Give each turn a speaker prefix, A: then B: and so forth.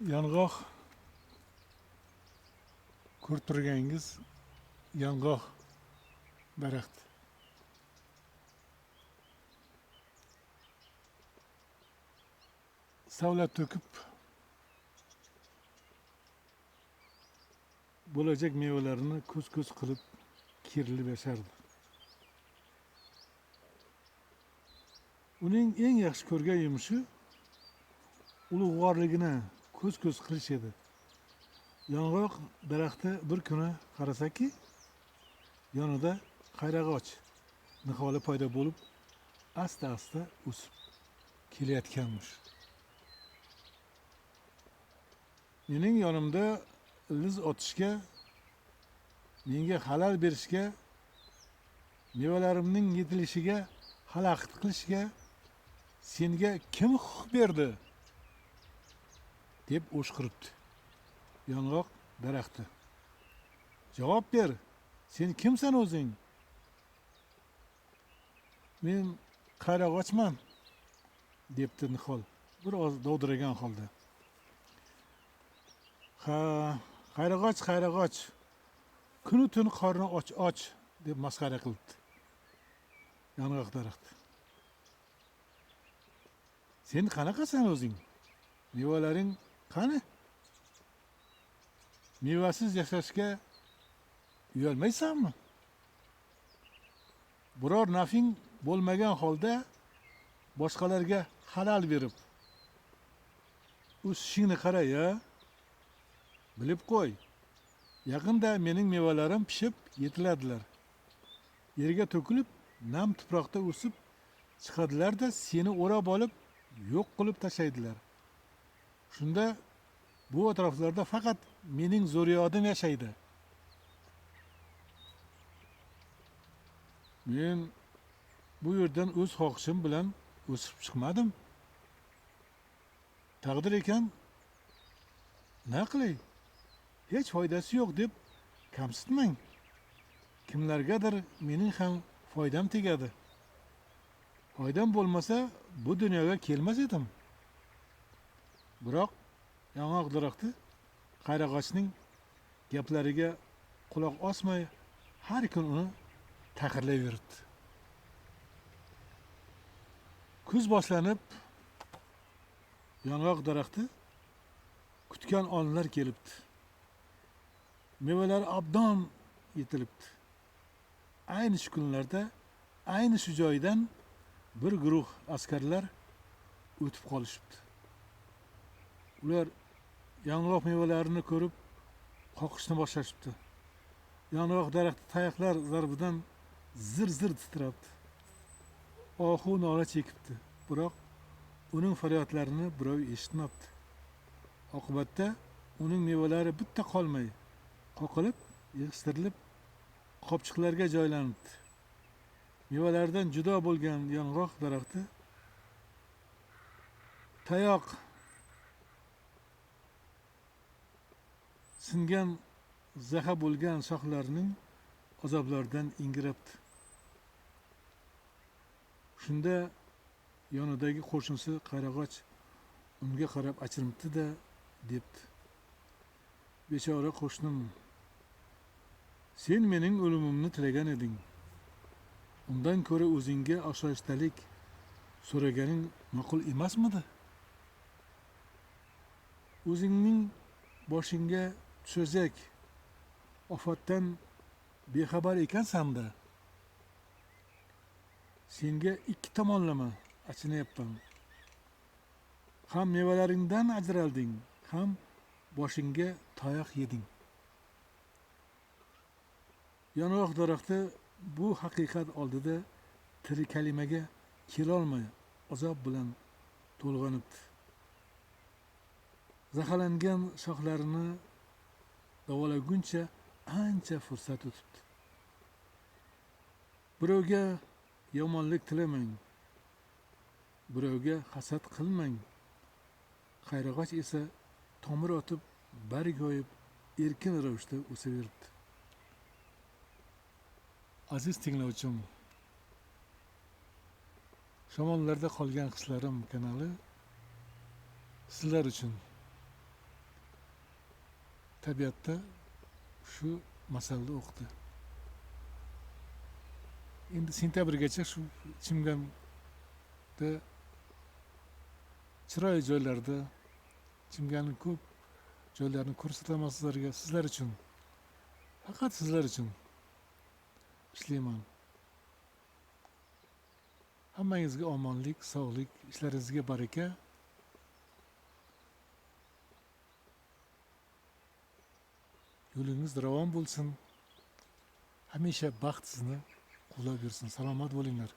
A: Yong'oq ko'rib turganingiz yong'oq daraxt. Savlat to'kib bo'lajak mevalarini ko'z-ko'z qilib kerilib yashardi. Uning eng yaxshi ko'rgan yumushi ulug'vorligini ko'z-ko'z qilish edi. Yong'oq daraxti bir kuni qarasaki, yonida qayrag'och niholi paydo bo'lib, asta-asta o'sib kelayotganmish. Mening yonimda ildiz otishga, menga xalal berishga, mevalarimning yetilishiga xalaqit qilishga senga kim huquq berdi? deb o'shqiribdi. Yong'oq daraxti. Javob ber. Sen kimsan o'zing? Men qayrag'ochman, debdi nihol, biroz dovdiragan holda. Ha, qayrag'och, kunu tun qorni och deb masxara qilibdi. Yong'oq daraxti. Sen qanaqasan o'zing? Mevalaring qani? Mevasiz yashashga uyalmaysanmi? Biror nafing bo'lmagan holda boshqalarga halal berib o'sishingni qara-ya. Bilib qo'y. Yaqinda mening mevalarim pishib yetiladilar. Yerga to'kilib, nam tuproqda o'sib chiqadilar-da, seni o'rab olib, yo'q qilib tashlaydilar. Shunda bu atroflarda faqat mening zurriyotim yashaydi. Men bu yerdan o'z xohishim bilan o'sib chiqmadim. Taqdir ekan, nima qilay? Hech foydasi yo'q deb kamsitmang. Kimlargadir mening ham foydam tegadi. Foydam bo'lmasa, bu dunyoga kelmas edim. Biroq yong'oq daraxti qayrag'ochning gaplariga quloq osmay, har kun uni taqirlayverdi. Kuz boshlanib, yong'oq daraxti kutgan onlar kelibdi. Mevalar obdon yetilibdi. Ayni shu kunlarda, ayni shu joydan bir guruh askarlar o'tib qolishibdi. Ular yong'oq mevalarini ko'rib qoqishni boshlashibdi. Yong'oq daraxti tayoqlar zarbidan zir-zir titrabdi. Ohu nola chekibdi. Biroq uning faryodlarini birov eshitmabdi. Oqibatda uning mevalari bitta qolmay, qoqilib, yig'ishtirilib, qopchiqlarga joylanibdi. Mevalardan judo bo'lgan yong'oq daraxti tayoq singan zaha bo'lgan shoxlarining azoblaridan ingirabdi. Shunda yonidagi qo'shnisi qayrag'och unga qarab achinibdi-da, debdi. Bechora qo'shnim, sen mening o'limimni tilagan eding. Undan ko'ra o'zingga osoyishtalik so'raganing ma'qul emasmidi? O'zingning boshingga tushajak ofatdan bexabar ekansan-da. Senga ikki tomonlama achinayapman. Ham mevalaringdan ajralding, ham boshingga tayoq yeding. Yong'oq daraxti bu haqiqat oldida tiri kalimaga kelolmay azob bilan to'lg'anibdi. Zaharlangan shoxlarini davolaguncha ancha fursat o'tibdi. Birovga yomonlik tilamang, birovga hasad qilmang. Qayrag'och esa tomir otib, barg yoyib, erkin ravishda o'saveribdi. Aziz tinglovchim, Shamollarda qolgan hislarim kanali sizlar uchun tabiatda shu masalada o'qidi. Endi sentyabrgacha shu Chimganda chiroyli joylarda Chimganning ko'p joylarini ko'rsataman sizlarga, sizlar uchun. Faqat sizlar uchun ishlayman. Hammangizga omonlik, sog'lik, ishlaringizga baraka. Yo'lingiz ravon bo'lsin. Hamisha baxt sizni quvlab yursin. Salomat bo'linglar.